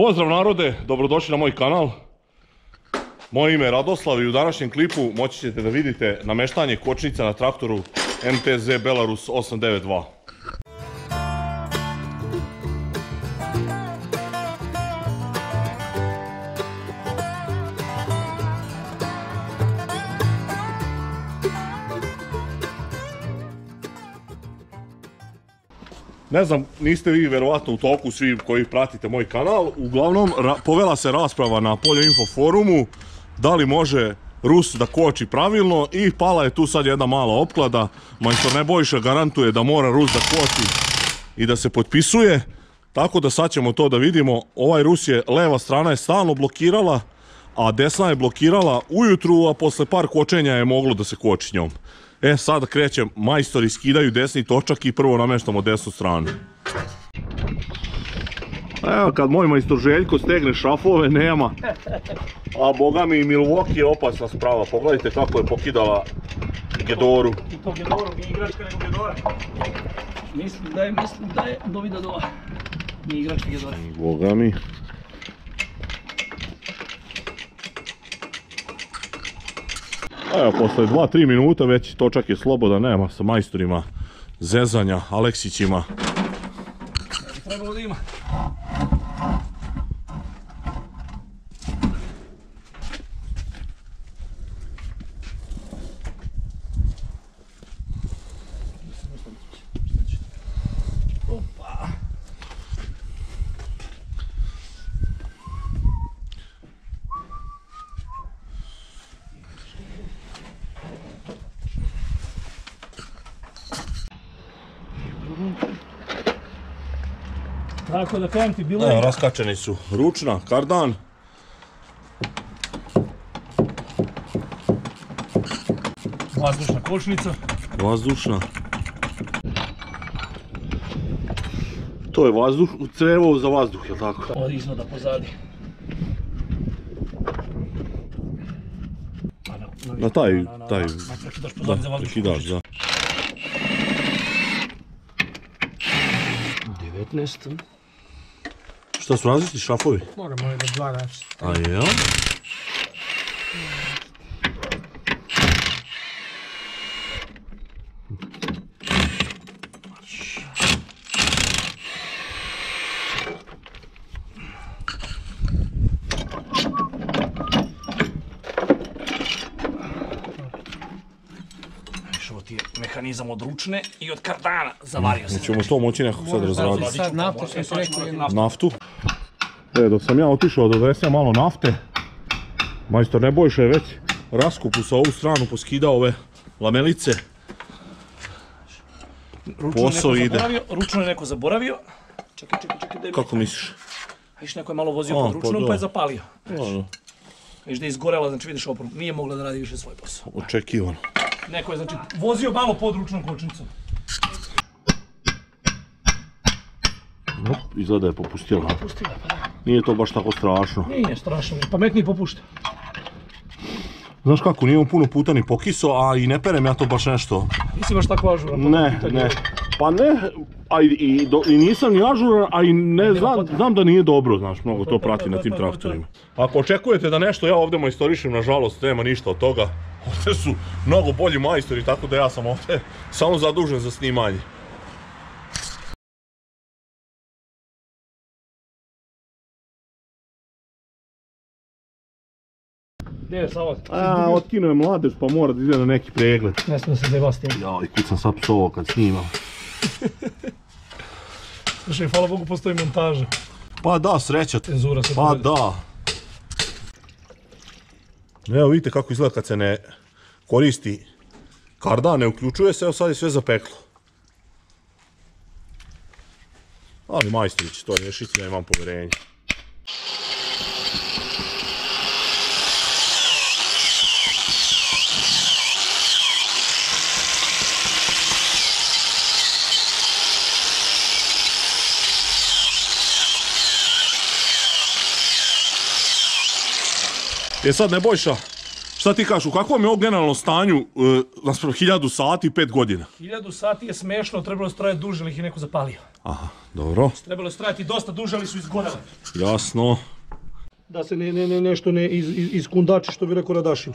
Pozdrav narode, dobrodošli na moj kanal. Moje ime je Radoslav i u današnjem klipu moći ćete da vidite nameštanje kočnica na traktoru MTZ Belarus 892. Ne znam, niste vi verovatno u toku svi koji pratite moj kanal. Uglavnom, povela se rasprava na Poljoinfo forumu da li može Rus da koči pravilno i pala je tu sad jedna mala opklada. Majstor Nebojša garantuje da mora Rus da koči i da se potpisuje. Tako da sad ćemo to da vidimo. Ovaj Rus je, leva strana je stalno blokirala, a desna je blokirala ujutru, a posle par kočenja je moglo da se koči njom. Sada krećem, majstori skidaju desni točak i prvo nameštamo desnu stranu. Evo kad moj majstor Željko stegne šrafove, nema. A boga mi i Milwaukee je opasna sprava, pogledajte kako je pokidala Gedoru. I to Gedoru, nije igračka nego Gedora. Mislim da je Dovida Dova. Nije igračka Gedora. Boga mi. Evo, posle 2-3 minuta već točak je slobodan, nema sa majstorima zezanja, Aleksićima. Trebalo da ima. Opa. Tako da kažem ti, bilo je... Evo, raskačeni su ručna, kardan. Vazdušna kočnica. Vazdušna. To je vazduh, crevo za vazduh, jel' tako? Od izvoda pozadi. Na taj... Na prekidaš pozadi za vazdušnu kočnicu. 19. Šta su različiti šrafovi? Moramo je da dva različiti. A jel? Ovo ti je mehanizam od ručne i od kardana. Zavario se. Nećemo to moći nekako sad razraditi. Sad naftu što su rekli. Naftu. Dok sam ja otišao da donesem malo nafte, majstor Nebojša je već raskupu sa ovu stranu poskidao ove lamelice. Posao ide. Ručno je neko zaboravio. Čekaj, Kako misliš? Viš, neko je malo vozio pod ručnom pa je zapalio. Viš da je izgorela, znači vidiš opru, nije mogla da radi više svoj posao. Očekivano. Neko je znači vozio malo pod ručnom kočnicom. Izgleda da je popustila. Popustila, pa da. Nije to baš tako strašno. Nije strašno, pametniji popušta. Znaš kako, nije on puno puta ni pokiso, a i ne perem ja to baš nešto. Nisi baš tako ažuran. Ne. Pa ne, a i nisam ni ažuran, a i ne znam da nije dobro, znaš, mnogo to prati na tim traktorima. Ako očekujete da nešto ja ovdje majstorišem, nažalost, nema ništa od toga. Ovdje su mnogo bolji majstori, tako da ja sam ovdje samo zadužen za snimanje. Gdje je Sava? Otkinuo je mladež pa mora da ide na neki pregled. Ne smijem se deva s tim. Joj, kud sam sad psovao kad snimam. Slušaj, hvala Bogu postoji montaža. Pa da, sreća. Cenzura se Pa da. Evo vidite kako izgleda kad se ne koristi kardan, ne uključuje se, evo sad je sve zapeklo. Ali majstorić, to je rješiti, ja imam poverenje. Sad Nebojša, Šta ti kažeš, u kakvom je ovo generalnom stanju naspram 1000 sati i 5 godina? 1000 sati je smešno, trebalo je strojati duže, ali ih je neko zapalio. Aha, dobro. Trebalo je strojati dosta duže, ali su izgorele. Jasno. Da se nešto ne iskundači, što bi rekao Radašin.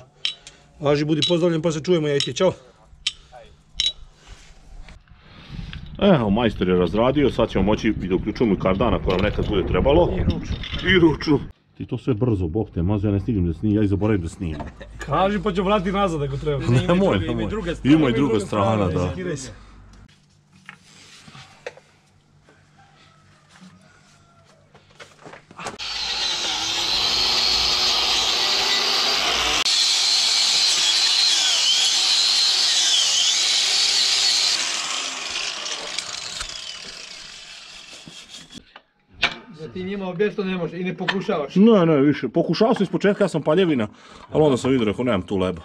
Aži, budi pozdravljen, pa se čujemo, ja i ti, čao. Evo, majstor je razradio, sad ćemo moći i da uključujemo i kardana koja nam nekad bude trebalo. I ručnu. Ti to sve brzo, bok te, mazo, ja ne stignem da snimim, ja i zaboravim da snimim. Kaži, pa ću vratiti nazad ako treba. Nemoj. Ima i druga strana, da. Ti njima objesto ne može i ne pokušavaš. Ne, više. Pokušao sam iz početka, ja sam paljevina, ali onda sam vidio, rekao, nemam tu leba.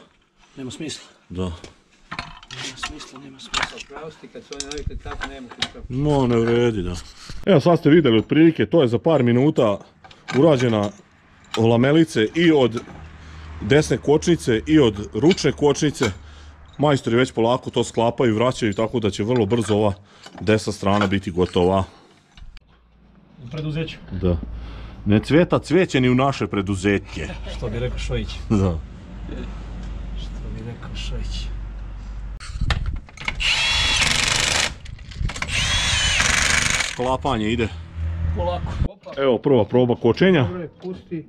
Nema smisla. Da. Nema smisla. Pravosti, kad su oni navikli tako, nema smisla. No, ne vredi, da. Evo, sad ste vidjeli otprilike, to je za par minuta urađena lamelice i od desne kočnice i od ručne kočnice. Majstori već polako to sklapaju i vraćaju, tako da će vrlo brzo ova desna strana biti gotova. U preduzeću. Da. Ne cveta cveće ni u naše preduzeće. Što bi rekao Šojić. Da. Što bi rekao Šojić. Sklapanje ide. Polako. Evo prva proba kočenja. Dobre, pusti.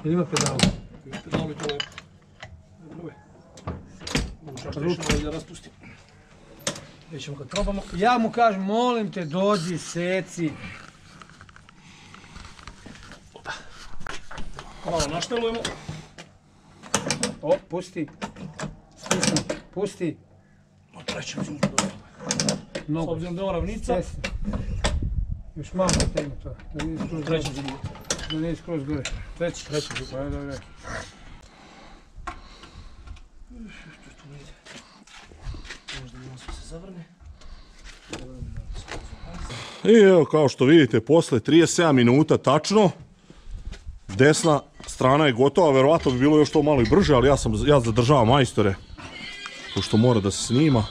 Ili ima pedalu? Pedalu je to lepo. Dobro je. Ručno da raspustim. Vidjet ćemo kad probamo. Ja mu kažem, molim te, dođi, seci. Malo naštelujemo. O, pusti. Stisni, pusti. Na trećem zimu dobro. S Nogu. obzirom da je ova ravnica. Sesni. Još malo tegni to. Da nije skroz gore. Trećem zimu. Da nije skroz gore. Treći. Ajde, dobro. Možda malo se zavrne. I evo, kao što vidite, posle 37 minuta tačno, desna strana je gotova, verovatno bi bilo još to malo i brže, ali ja zadržavam majstore, pošto mora da se snima.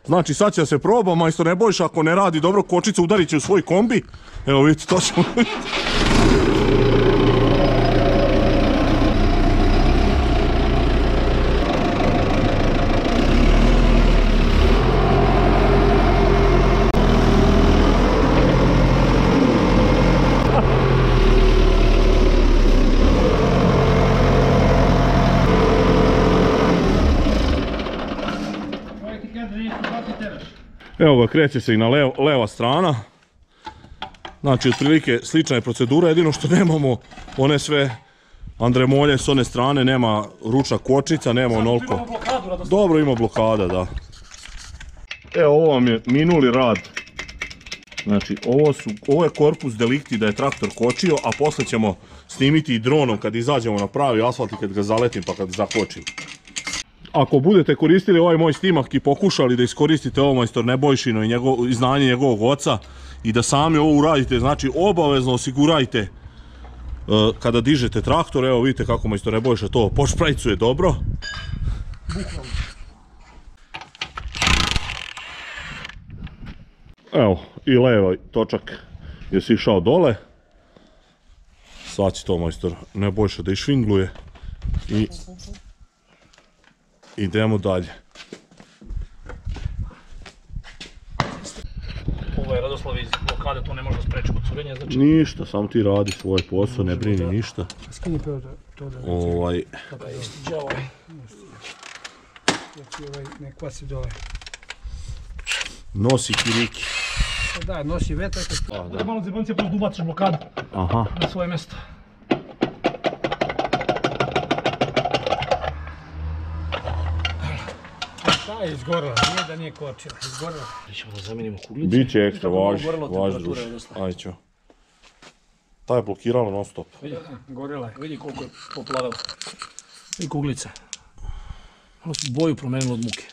Znači sad će da se proba, majstor Nebojša, ako ne radi dobro kočica udarit će u svoj kombi. Evo vidite, to ćemo vidjeti. Evo ga, kreće se i na leva strana. Znači, otprilike slična je procedura, jedino što nemamo one sve andremolje s one strane, nema ručna kočnica, nema onoliko. Dobro, ima blokada, da. Evo, ovo vam je minuli rad. Znači, ovo je korpus delikti da je traktor kočio, a posle ćemo snimiti i dronom kad izađemo na pravi asfalt i kad ga zaletim pa kad zakočim. Ako budete koristili ovaj moj snimak i pokušali da iskoristite ovo majstor Nebojšino i znanje njegovog oca i da sami ovo uradite, znači obavezno osigurajte kada dižete traktor. Evo vidite kako majstor Nebojša to pošprajcuje dobro. Evo, i levi točak je sišao dole. Sad će to majstor Nebojša da išvingluje i idemo dalje. Ovo je Radoslav iz blokade, to ne može da spreči kod curenja, znači... Ništa, samo ti radi svoj posao, ne brini ništa. Skini prvo to da... Tako je istiđa ovaj. Znači ovaj ne kvasi dole. Nosi kiriki. Da, nosi vetak. Bude malo zebancija, plus da ubaciš blokadu na svoje mjesto. Da, izgorila, nije da nije kočila, izgorila. Ćemo da zamenimo kuglice. Biće ekstra, važi duš. Ajde ću. Ta je blokirala non stop. Gorila je. Vidi koliko je poplavila. I kuglice. Malo su boju promenilo od muke.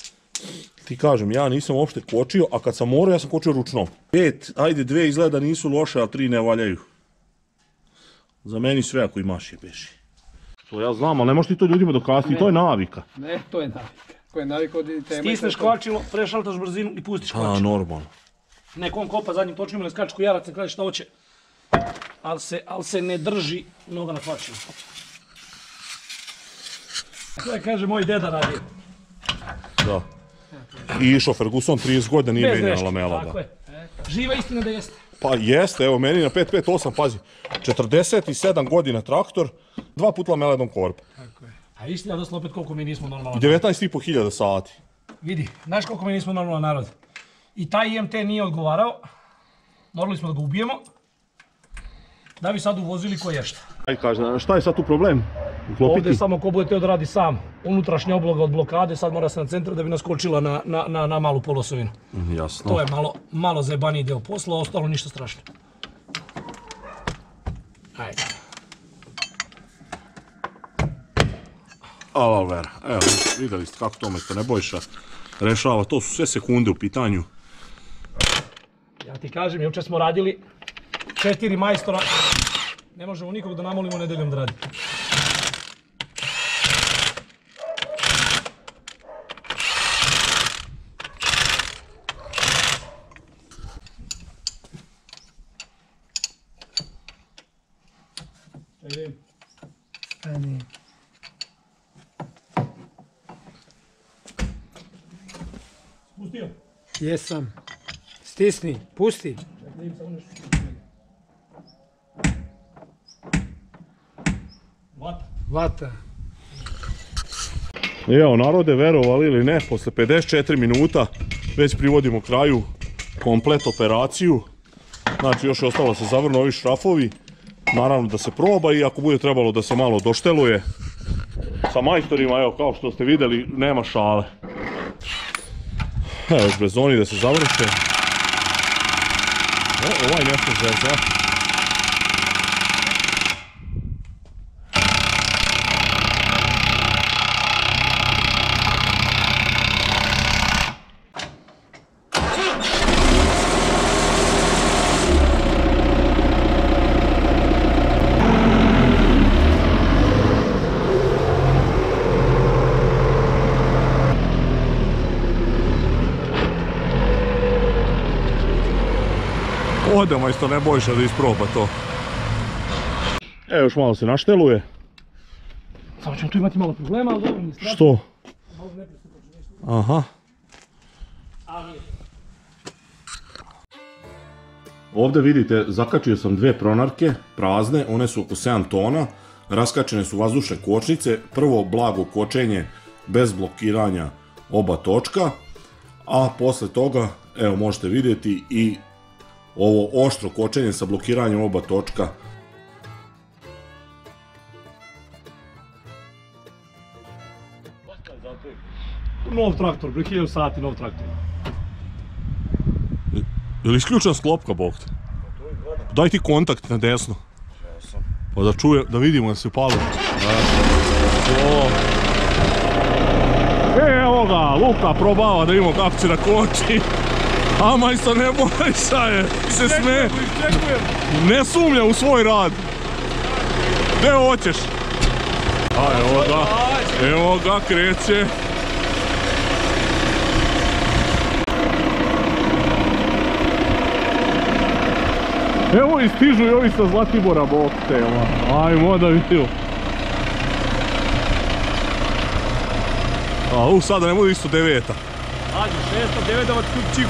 Ti kažem, ja nisam uopšte kočio, a kad sam morao, ja sam kočio ručnom. 5, ajde 2 izgleda nisu loše, a 3 ne valjaju. Za meni sve ako imaš je beši. To ja znam, ali ne možeš ti to ljudima dokazati, to je navika. Ne, to je navika. To je navika od tema. Stisneš kvačilo, prešaltaš brzinu i pustiš kvačilo. A, normalno. Nekom kopa zadnjim točkom ili skače ko jarac, ne kaže šta hoće. Ali se ne drži noga na kvačilu. To je, kaže, moj deda radio. Da. I išao Ferguson 30 godina, nije Bez menjala greške, lamela. tako je. Živa istina da jeste. Pa jeste, evo meni na 558, pazi. 47 godina traktor, 2 puta lamela jednom korpa. Tako je. A istina da opet koliko mi nismo I normalan. 19.500 sati. Vidi, znaš koliko mi nismo normalan narod. I taj IMT nije odgovarao. Morali smo da ga ubijemo. Da bi sad uvozili ko je šta. Aj kaže, šta je sad tu problem? Ovdje samo ko bude teo da radi sam. Unutrašnja obloga od blokade, sad mora se na centru da bi naskočila na malu polosovinu. Jasno. To je malo zajebaniji deo posla, a ostalo ništa strašno. Ajde. Alver, evo, vidjeli ste kako to mesto Nebojša rešava, to su sve sekunde u pitanju. Ja ti kažem, jučer smo radili 4 majstora. Ne možemo nikog da namolimo nedeljom da radi. Stani. Spustio. Jesam. Stisni, pusti. Vata. Evo, narode, verovali ili ne, posle 54 minuta već privodimo kraju komplet operaciju. Znači, još je ostalo da se zavrnu ovi šrafovi. Naravno da se proba i ako bude trebalo da se malo došteluje. Sa majstorima, evo, kao što ste vidjeli, nema šale. Evo, još brezoni da se završe. Ovaj nešto zezna. Ode majstor Nebojša da isproba to. Evo još malo se našteluje. Samo ćemo tu imati malo problema, ali dobro mi strašno. Što? Aha. Ovdje vidite, zakačio sam 2 pronarke, prazne, one su oko 7 tona. Raskačene su vazdušne kočnice, prvo blago kočenje bez blokiranja oba točka. A posle toga, evo možete vidjeti i ovo oštro kočenje sa blokiranjem oba točka. Nov traktor, bre 1000 sati nov traktor. Je li isključena sklopka, bog te? Daj ti kontakt na desno. Pa da čuje, da vidimo da se pali. Evo ga, Luka probava da vidimo kako će da koči. A majstor Nebojša je, se sme. Ne sumnja u svoj rad. Gde hoćeš? A evo ga, kreće. Evo i stižu i ovi sa Zlatibora, bok te, ajmo da vidimo. A sada ne bude isto 9. Ađe, 600, 9, čigu.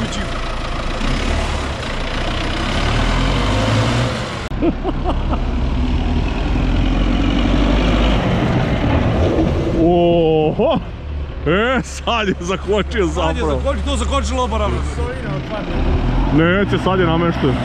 Oho! Sad je zakočio zapravo. Sad je zakočio, to zakočilo oba ravno. Neće, sad je namešten.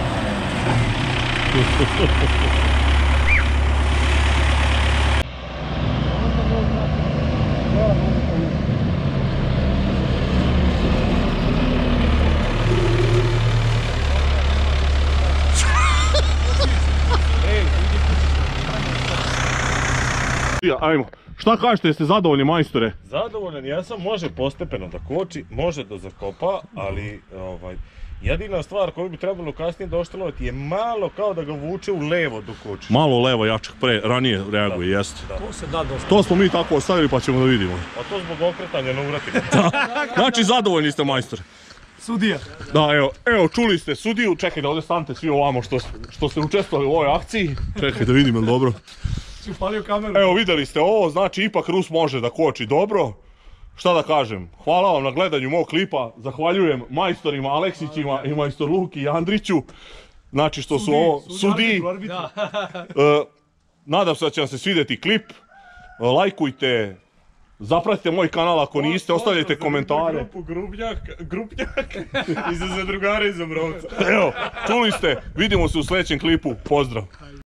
ajmo. Šta kažete, jeste zadovoljni majstore? Zadovoljan jesam, može postepeno da koči, može da zakopa, ali jedina stvar koju bi trebalo kasnije doštelovati je malo kao da ga vuče u levo dok koči. Malo levo jačak ranije reaguje, jeste. To se da dosta. To smo mi tako ostavili pa ćemo da vidimo. A to zbog okretanja na uratima. Znači zadovoljni ste majstore. Sudija. Da, evo, čuli ste sudiju, čekaj da ovdje stanete svi ovamo što ste učestvovali u ovoj akciji. Čekaj da vidim, jel dobro? Si upalio kameru. Evo, vidjeli ste ovo, znači ipak Rus može da koči dobro. Šta da kažem, hvala vam na gledanju mog klipa, zahvaljujem majstorima Aleksićima i majstor Luki i Andriću. Znači što su ovo sudiji. Nadam se da će vam se svidjeti klip. Lajkujte, zapratite moj kanal ako niste, ostavljajte komentare. Grupu Grupnjak i za zadrugare i za Brovca. Evo, čuli ste, vidimo se u sljedećem klipu, pozdrav.